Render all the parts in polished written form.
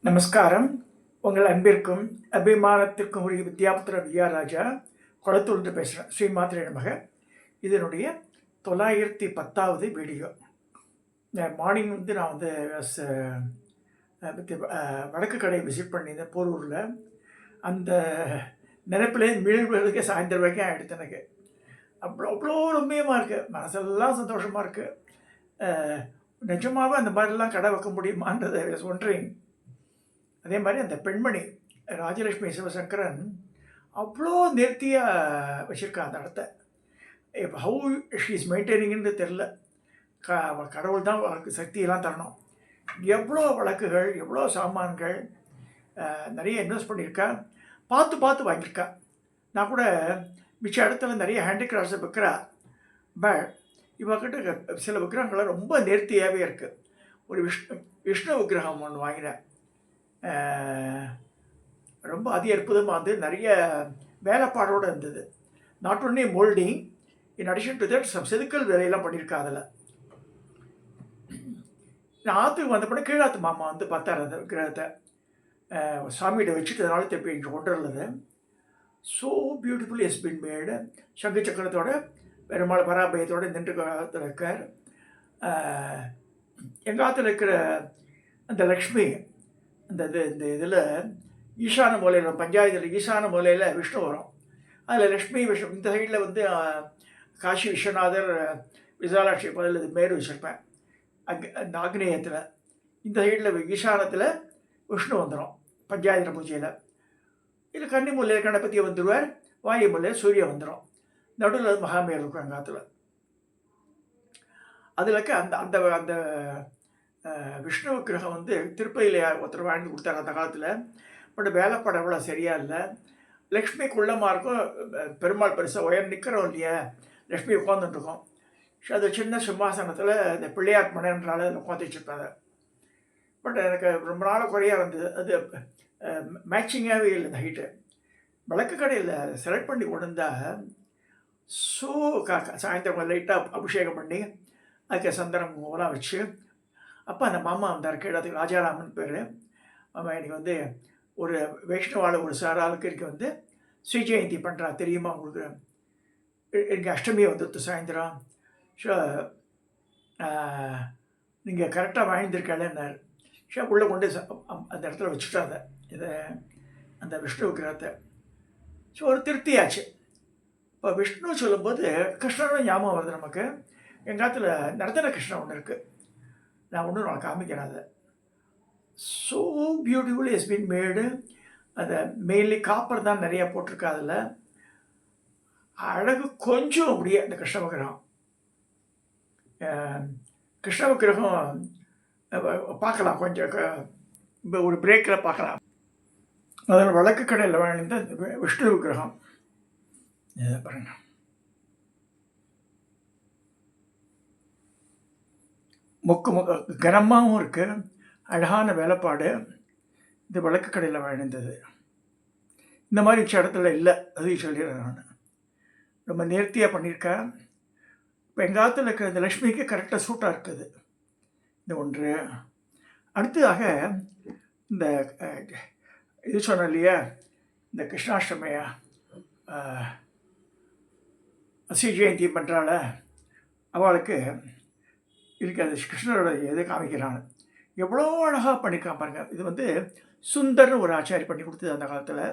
நமஸ்காரம். உங்கள் அன்பிற்கும் அபிமானத்திற்கும் உரிய வித்யாபுத்திர விஆர் ராஜா குளத்தூர்ந்து பேசுகிறேன். ஸ்ரீமாத்திரை நமக. இதனுடைய 910வது வீடியோ. மார்னிங் நான் வடக்கு கடை விசிட் பண்ணியிருந்தேன் போரூரில். அந்த நினைப்பிலே மீழ்வுகளுக்கு சாயந்தரம் வரைக்கும் ஆகிடுது எனக்கு. அவ்வளோ ரம்மியமாக இருக்குது, மனசெல்லாம் சந்தோஷமாக இருக்குது. நிஜமாகவே அந்த மாதிரிலாம் கடை வைக்க முடியுமான்றதை ஒன்றையும். அதே மாதிரி அந்த பெண்மணி ராஜலட்சுமி சிவசங்கரன் அவ்வளோ நேர்த்தியாக வச்சுருக்கா அந்த இடத்த. ஹவு ஷீ இஸ் மெயின்டைனிங்னு தெரில. கடவுள் தான் அவளுக்கு சக்தியெல்லாம் தரணும். எவ்வளோ வழக்குகள், எவ்வளோ சாமான்கள், நிறைய இன்வெஸ்ட் பண்ணியிருக்கா. பார்த்து பார்த்து வாங்கியிருக்கா. நான் கூட மிச்ச இடத்துல நிறைய ஹேண்டிகிராஃப்ட்ஸை விற்கிறா. பட் இவக்கிட்ட சில விக்கிரகங்கள்லாம் ரொம்ப நேர்த்தியாகவே இருக்குது. ஒரு விஷ்ணு விக்கிரகம் ஒன்று வாங்கினேன். ரொம்ப அதி அற்புதமாக நிறைய வேலைப்பாடோடு இருந்தது. Not only moulding, in addition to that செதுக்கல் வேலையெல்லாம் பண்ணியிருக்கா. அதில் நான் ஆற்றுக்கு வந்தப்பட கீழாத்து மாமா பார்த்தார் அந்த விக்கிரகத்தை. சாமிகிட்ட வச்சுட்டதுனால திருப்பி இங்கே கொண்டு வரது. ஸோ பியூட்டிஃபுல் எஸ் பின் மேடு. சங்கு சக்கரத்தோட பெருமாள் பராபயத்தோடு நின்று இருக்கார். எங்கள் ஆற்றுல இருக்கிற அந்த லக்ஷ்மி, இந்த இதில் ஈசான மூலையில், பஞ்சாயத்தில் ஈசான மூலையில் விஷ்ணு வரும். அதில் லக்ஷ்மி விஷ்ணு. இந்த சைடில் காசி விஸ்வநாதர், விசாலாட்சி பதில் மேரு வச்சுருப்பேன். அந்த ஆக்னேயத்தில் இந்த சைடில் ஈசானத்தில் விஷ்ணு வந்துடும் பஞ்சாயத்து பூஜையில். இல்லை கன்னி மூலையில் கணபதி வந்துடுவார், வாயு மூலையில் சூரியன் வந்துடும், நடுவில் மகாமேர் இருக்கும் எங்கள் ஆற்றுல. அதில் அந்த அந்த அந்த விஷ்ணு விக்கிரகம் திருப்பதியில் ஒருத்தர் வாழ்ந்து கொடுத்தாரு அந்த காலத்தில். பட் வேலைப்படம் எவ்வளோ சரியாக இல்லை. லக்ஷ்மி குள்ளமாக இருக்கும், பெருமாள் பெருசாக உயர் நிற்கிறோம் இல்லையா, லக்ஷ்மி உட்காந்துட்டுருக்கோம். ஸோ அது சின்ன சிம்மாசனத்தில் இந்த பிள்ளையார் மனைன்றால உட்காந்து வச்சுருப்பாங்க. பட் எனக்கு ரொம்ப நாள் குறையாக இருந்தது. அது மேட்சிங்காகவே இல்லை இந்த ஹைட்டு. விளக்கு கடையில் செலக்ட் பண்ணி கொண்டு வந்தால் ஸோ சாயந்தரம் லைட்டாக அபிஷேகம் பண்ணி அதுக்கு சந்தனம் மூலம் வச்சு. அப்போ அந்த மாமா வந்தார் கீழே, ராஜாராமன் பேர். மாமா எனக்கு ஒரு வைஷ்ணவால் ஒரு சாராளுக்கு இருக்கு ஸ்ரீ ஜெயந்தி பண்ணுறா தெரியுமா உங்களுக்கு, எனக்கு அஷ்டமி சாயந்தரம். ஸோ நீங்கள் கரெக்டாக வாழ்ந்திருக்கலன்னார். ஸோ உள்ளே கொண்டு அந்த இடத்துல வச்சுட்டாங்க இதை, அந்த விஷ்ணு விக்கிரகத்தை. ஸோ ஒரு திருப்தியாச்சு. இப்போ விஷ்ணு சொல்லும்போது கிருஷ்ணனும் ஞாபகம் வருது நமக்கு. எங்கள் காலத்தில் நர்த்தன கிருஷ்ணன் ஒன்று இருக்குது, நான் ஒன்றும் நான் காமிக்கிறேன். அதை ஸோ பியூட்டிஃபுல் இஸ் பீன் மேடு. அதை மெயின்லி காப்பர் தான் நிறையா போட்டிருக்கா. அதில் அழகு கொஞ்சம் அப்படியே அந்த கிருஷ்ண விக்கிரகம். கிருஷ்ண விக்கிரகம் பார்க்கலாம் கொஞ்சம், இப்போ ஒரு பிரேக்கில் பார்க்கலாம். அதில் வழக்கு கடையில் வாழ்ந்த விஷ்ணு விக்கிரகம் இதை பாருங்கள். கனமாகவும் இருக்குது, அழகான வேலைப்பாடு. இது வழக்கு கடையில் வாழ்ந்தது. இந்த மாதிரி இடத்துல இல்லை, அதையும் சொல்லிடுறேன் நான். ரொம்ப நேர்த்தியாக பண்ணியிருக்கேன். இப்போ எங்கள் ஆற்றுல இருக்கிற இந்த லக்ஷ்மிக்கு கரெக்டாக சூட்டாக இருக்குது இந்த ஒன்று. அடுத்ததாக இந்த இது சொன்னேன் இல்லையா, இந்த கிருஷ்ணாஷ்டமியா ஸ்ரீ ஜெயந்தி பண்ணுறாள், அவளுக்கு இருக்காது கிருஷ்ணரோட எதை காமிக்கிறான். எவ்வளோ அழகாக பண்ணியிருக்கான் பாருங்கள். இது சுந்தர்னு ஒரு ஆச்சாரி பண்ணி கொடுத்தது அந்த காலத்தில்.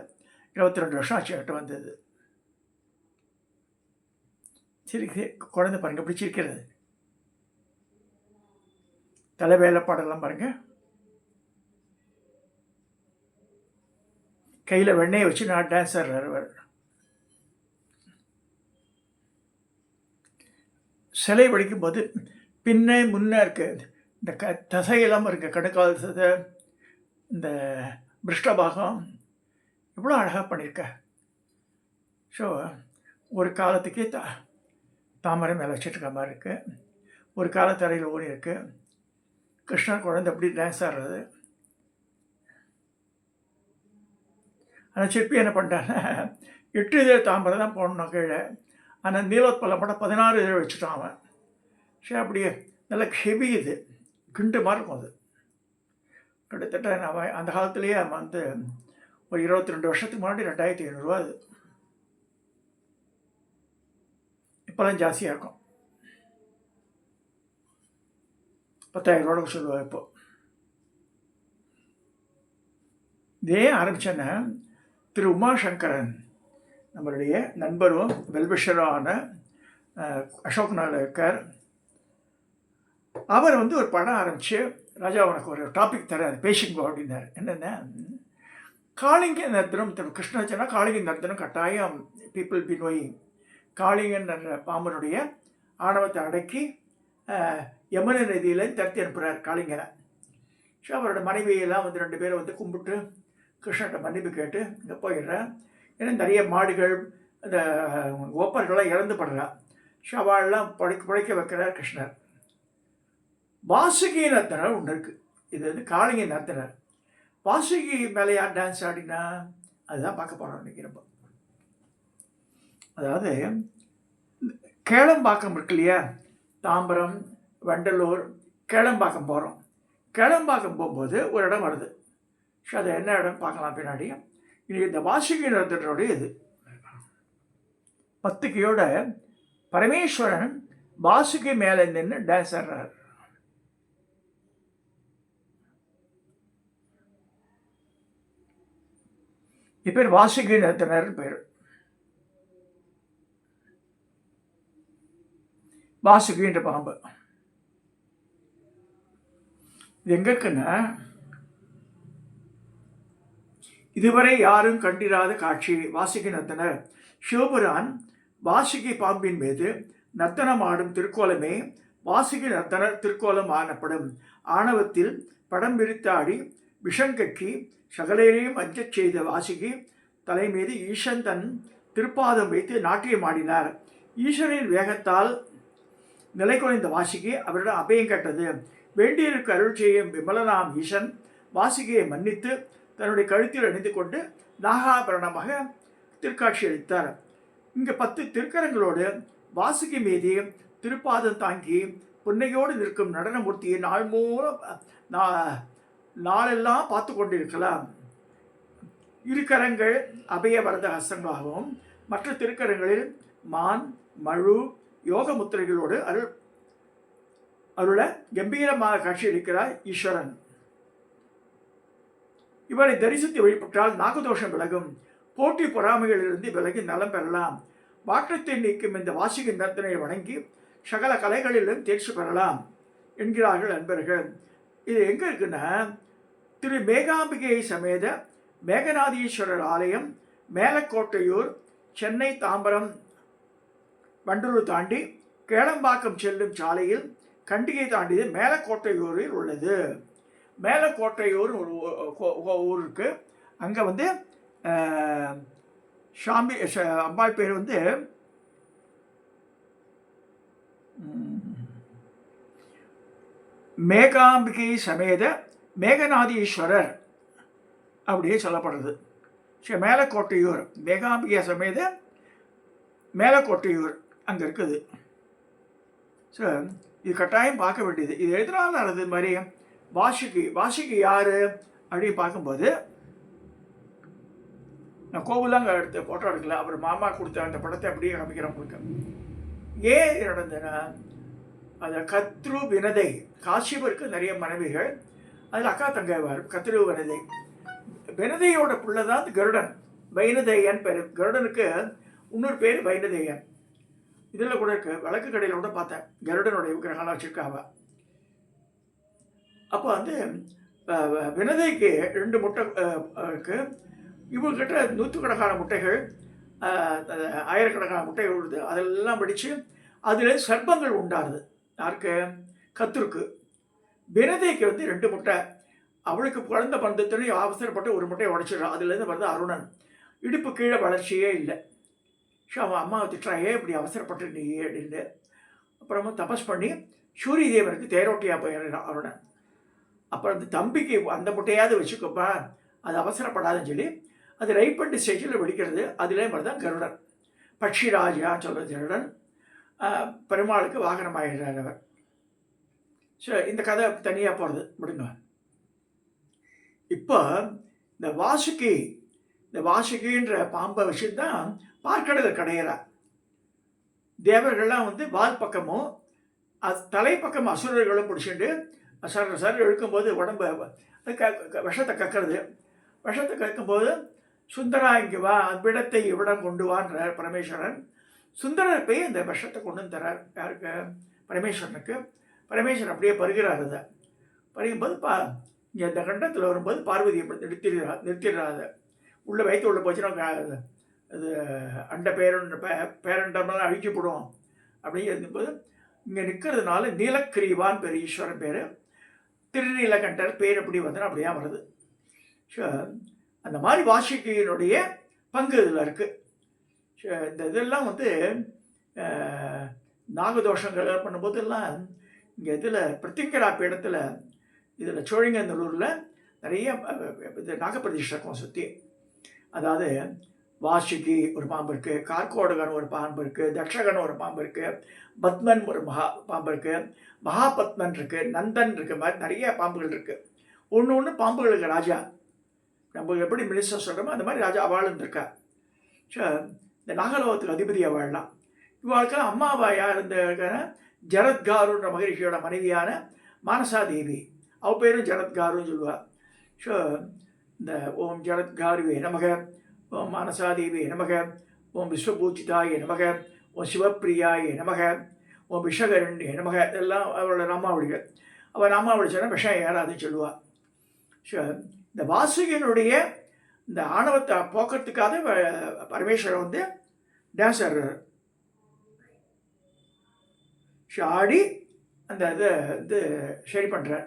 22 வருஷம் ஆச்சு கிட்ட வந்தது. சரி, குழந்தை பாருங்கள் பிடிச்சிருக்கிறது. தலை வேலைப்பாடெல்லாம் பாருங்கள். கையில் வெண்ணெயை வச்சு நான் டான்ஸர் அவர். சிலை வடிக்கும்போது பின்னே முன்னே இருக்குது, இந்த தசையெல்லாம் இருக்குது, கணுக்கால் சதை, இந்த பிருஷ்டபாகம் எவ்வளோ அழகாக பண்ணியிருக்க. ஸோ ஒரு காலத்துக்கே தாமரை மேலே வச்சுருக்க மாதிரி இருக்குது, ஒரு காலத்தரையில் ஓடி இருக்குது. கிருஷ்ணர் குழந்தை எப்படி டான்ஸ் ஆடுறது. ஆனால் சிற்பி என்ன பண்ணிட்டாங்க, 8 இதழ் தாமரை தான் போடணும் கீழே. ஆனால் நீலோத்பலம் படம் 16 இதழ் வச்சுட்டான் அவன். ஸோ அப்படியே நல்ல ஹெவி, இது கிண்டு மாதிரி இருக்கும். அது கிட்டத்தட்ட நம்ம அந்த காலத்துலேயே வந்து ஒரு 22 வருஷத்துக்கு முன்னாடி 2500 அது. இப்போலாம் ஜாஸ்தியாக இருக்கும். 10,000 சொல்லுவாள் இப்போ. இதே ஆரம்பித்தேன்னா திரு உமாசங்கரன் நம்மளுடைய நண்பரும் வெல்விஷரான அசோக் நகரில் இருக்கார். அவர் வந்து ஒரு படம் ஆரம்பித்து, ராஜா உனக்கு ஒரு டாபிக் தர அது பேசிங்கோ அப்படின்னார். என்னென்ன, காளிங்க நர்த்தனம் திரு கிருஷ்ணாச்சனா காளிங்க நர்த்தனம் கட்டாயம் பீப்புள் பி நோயிங். காளிங்கன் என்ற பாம்பனுடைய ஆணவத்தை அடக்கி யமுனை நதியில் தடுத்து அனுப்புகிறார் காளிங்கனை. ஸோ அவரோட மனைவியெல்லாம் வந்து 2 பேரை வந்து கும்பிட்டு கிருஷ்ணர்கிட்ட மன்னிப்பு கேட்டு இங்கே போயிடுறேன். ஏன்னா நிறைய மாடுகள் இந்த ஓப்பர்கள்லாம் இறந்து படுறா. ஸோ அவள்லாம் பிழைக்க வைக்கிறார் கிருஷ்ணர். வாசுகி நர்த்தனர் ஒன்று இருக்குது. இது வந்து காளிங்க நர்த்தனர். வாசுகி மேலே யார் டான்ஸ் ஆடினா அதுதான் பார்க்க போகிறோம் நினைக்கிறப்ப. அதாவது கேளம்பாக்கம் இருக்கு இல்லையா, தாம்பரம், வண்டலூர், கேளம்பாக்கம் போகிறோம். கேளம்பாக்கம் போகும்போது ஒரு இடம் வருது. ஸோ அது என்ன இடம் பார்க்கலாம் பின்னாடி. இது இந்த வாசுகி நர்த்தனருடைய இது. 10 கையோட பரமேஸ்வரன் வாசுகி மேலே நின்று டான்ஸ் ஆடுறார். இது பேர் வாசுகி நர்த்தனர் பேர். வாசுகின்ற பாம்பு இது எங்க இருக்குன்னா, இதுவரை யாரும் கண்டிராத காட்சி. வாசுகி நர்த்தனர் சிவபுரான் வாசுகி பாம்பின் மீது நர்த்தனம் ஆடும் திருக்கோலமே வாசுகி நர்த்தனர் திருக்கோலம் ஆனப்படும். ஆணவத்தில் படம் விரித்தாடி விஷங்கக்கி சகலரையும் அஞ்சச் செய்த வாசுகி தலை மீது ஈசன் தன் திருப்பாதம் வைத்து நாட்டியம் ஆடினார். ஈஸ்வரின் வேகத்தால் நிலை குறைந்த வாசுகி அவரிடம் அபயம் கேட்டது. வேண்டியிருக்கு அருள் செய்யும் விமலனாம் ஈசன் வாசுகியை மன்னித்து தன்னுடைய கழுத்தில் அணிந்து கொண்டு நாகாபரணமாக திருக்காட்சி அளித்தார். இங்கே 10 திருக்கரங்களோடு வாசுகி மீது திருப்பாதம் தாங்கி புன்னையோடு நிற்கும் நடனமூர்த்தியை நாளெல்லாம் பார்த்து கொண்டிருக்கலாம். இருக்கரங்கள் அபயவரத ஹஸ்தங்களாகவும் மற்ற திருக்கரங்களில் மான் மழு யோக முத்திரைகளோடு அருள கம்பீரமாக காட்சியளிக்கிறார் ஈஸ்வரன். இவரை தரிசித்து வழிபட்டால் நாகதோஷம் விலகும், போட்டி பொறாமைகளிலிருந்து விலகி நலம் பெறலாம். வாட்டத்தை நீக்கும் இந்த வாசுகி நர்த்தனை வணங்கி சகல கலைகளிலும் தேர்ச்சி பெறலாம் என்கிறார்கள் நண்பர்கள். இது எங்கே இருக்குன்னா, திரு மேகாம்பிகை சமேத மேகநாதீஸ்வரர் ஆலயம், மேலக்கோட்டையூர், சென்னை தாம்பரம் வண்டலூர் தாண்டி கேளம்பாக்கம் செல்லும் சாலையில் கண்டிகை தாண்டியது மேலக்கோட்டையூரில் உள்ளது. மேலக்கோட்டையூர் ஒரு ஊர் இருக்குது. அங்கே வந்து சாமி அம்பாள் பேர் வந்து மேகாம்பிகை சமேத மேகநாதீஸ்வரர் அப்படியே சொல்லப்படுறது. சரி, மேலக்கோட்டையூர் மேகாம்பிகை சமேத மேலக்கோட்டையூர் அங்கே இருக்குது. ஸோ இது கட்டாயம் பார்க்க வேண்டியது. இது எதனால் நடந்தது மாதிரி வாசுகி யார் அப்படின்னு பார்க்கும்போது, நான் கோவிலாம் அங்கே எடுத்து ஃபோட்டோ எடுக்கல, அப்புறம் மாமா கொடுத்த அந்த படத்தை அப்படியே காமிக்கிறேன் உங்களுக்கு. ஏன் நடந்ததுன்னா, அந்த கத்ரு வினதை, காசியபருக்கு நிறைய மனைவிகள், அதில் அக்கா தங்கைவார் கத்ரு வினதை. வினதையோட பிள்ளை தான் கருடன், வைனதேயன் பேர். கருடனுக்கு இன்னொரு பேர் வைனதேயன். இதில் கூட இருக்கு, விளக்கு கடையில் கூட பார்த்தேன் கருடனுடைய விக்கிரகம்லாம் வச்சுருக்காவ. அப்போ வந்து வினதைக்கு 2 முட்டை இருக்குது. இவங்ககிட்ட 100கணக்கான முட்டைகள், ஆயிரக்கணக்கான முட்டைகள் விடுது. அதெல்லாம் படித்து அதில் சர்ப்பங்கள் உண்டாருது. யாருக்கு? கத்துருக்கு. வினதைக்கு வந்து 2 முட்டை. அவளுக்கு குழந்தை பந்தத்துன்னு அவசரப்பட்டு ஒரு முட்டையை உடைச்சிடுறான். அதுலேருந்து வருது அருணன். இடுப்பு கீழே வளர்ச்சியே இல்லை. ஸோ அவன் அம்மாவை திட்டுறாயே இப்படி அவசரப்பட்டு நீ அப்படின்னு. அப்புறமா தபஸ் பண்ணி சூரிய தேவனுக்கு தேரோட்டியாக போயிடுறான் அருணன். அப்புறம் அந்த தம்பிக்கு அந்த முட்டையாவது வச்சுக்கோப்பா, அது அவசரப்படாதுன்னு சொல்லி அது ரைப்பண்ட் ஸ்டேஜில் வெடிக்கிறது. அதிலே மாதிரி தான் கருடன், பட்சிராஜான்னு சொல்கிற கருடன் பெருமாளுக்கு வாகனமாகிறார் அவர். ஸோ இந்த கதை தனியாக போகிறது விடுங்க. இப்போ இந்த வாசுகின்ற பாம்பை வச்சுதான் பார்க்கடலில் கடையிறா. தேவர்கள்லாம் வந்து வால் பக்கமும் தலைப்பக்கம் அசுரர்களும் பிடிச்சிட்டு சர் இழுக்கும்போது உடம்பு விஷத்தை கக்கிறது. விஷத்தை கக்கும்போது சுந்தரா இங்கே வா, அவ்விடத்தை இவ்விடம் கொண்டு வான்ற பரமேஸ்வரன். சுந்தரர் போய் இந்த விஷத்தை கொண்டு வந்து தரார். யாருக்கு? பரமேஸ்வரனுக்கு. பரமேஸ்வரன் அப்படியே பருகிறார். அதை பருகும்போது இங்கே இந்த கண்டத்தில் வரும்போது பார்வதியை நிறுத்திடுறாரு. உள்ளே வயிற்று உள்ளே போச்சுன்னா அது அண்ட பேரண்டமெல்லாம் அழிச்சு போடும் அப்படின்னு இருக்கும்போது இங்கே நிற்கிறதுனால நீலக்கிரீவான் பேர், ஈஸ்வரன் பேர். திருநீலகண்டர் பேர் எப்படி வந்தனா அப்படியா வருது. ஸோ அந்த மாதிரி வாசுகியினுடைய பங்கு இதில் இருக்குது. இந்த இதெல்லாம் வந்து நாகதோஷங்கள் பண்ணும்போதெல்லாம் இங்கே இதில் பிரத்திங்கரா பீடத்தில் இதில் சோழிங்கநல்லூரில் நிறைய இது நாகப்பிரதிஷ்டக்கம் சுற்றி. அதாவது வாசுகி ஒரு பாம்பு இருக்குது, கார்கோடகன் ஒரு பாம்பு இருக்குது, தக்ஷகன் ஒரு பாம்பு இருக்குது, பத்மன் ஒரு பாம்பு இருக்குது, மகாபத்மன் இருக்குது, நந்தன் இருக்குது. மாதிரி நிறைய பாம்புகள் இருக்குது. ஒன்று பாம்புகளுக்கு ராஜா. நம்ம எப்படி மினிஸ்டர் சொல்கிறோமோ அந்த மாதிரி ராஜா அவளும் இருக்கா. ஸோ இந்த நாகலோகத்துக்கு அதிபதி அவள்லாம். இவாளுக்கெல்லாம் அம்மாவா யார் இருந்த ஜரத்காருன்ற மகரிஷியோட மனைவியான மானசாதேவி. அவள் பேரும் ஜரத்காருன்னு சொல்லுவாள். ஸோ இந்த ஓம் ஜரத்காருவே நமக, ஓம் மானசாதேவி நமக, ஓம் விஸ்வபூஜிதாய நமக, ஓம் சிவப்பிரியாய நமக, ஓம் விஷகரண்ய நமக, இதெல்லாம் அவளோட நாமாவளிகள். அவள் நாமாவளி சொன்னால் விஷம் ஏறாதுன்னு சொல்லுவாள். ஸோ இந்த வாசுகியனுடைய இந்த ஆணவத்தை போக்கிறதுக்காக பரமேஸ்வரன் வந்து டான்ஸ் ஆடுறார். ஸோ ஆடி அந்த இதை இது சரி பண்ணுறார்.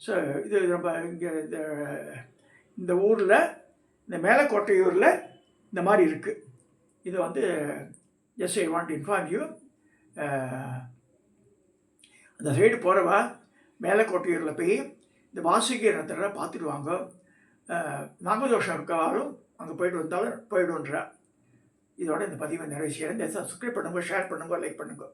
ஸோ இது நம்ம இங்கே இந்த ஊரில், இந்த மேலக்கோட்டையூரில் இந்த மாதிரி இருக்குது. இது வந்து just I want inform you. அந்த சைடு போகிறவா மேலக்கோட்டையூரில் போய் இந்த வாசுகி இடத்துல பார்த்துடுவாங்க. நாகதோஷம் இருக்கவாலும் அங்கே போய்ட்டு வந்தாலும் போய்டுன்றா. இதோட இந்த பதிவை நிறைவு செய்கிறேன். சப்ஸ்கிரைப் பண்ணுங்க, ஷேர் பண்ணுங்க, லைக் பண்ணுங்க.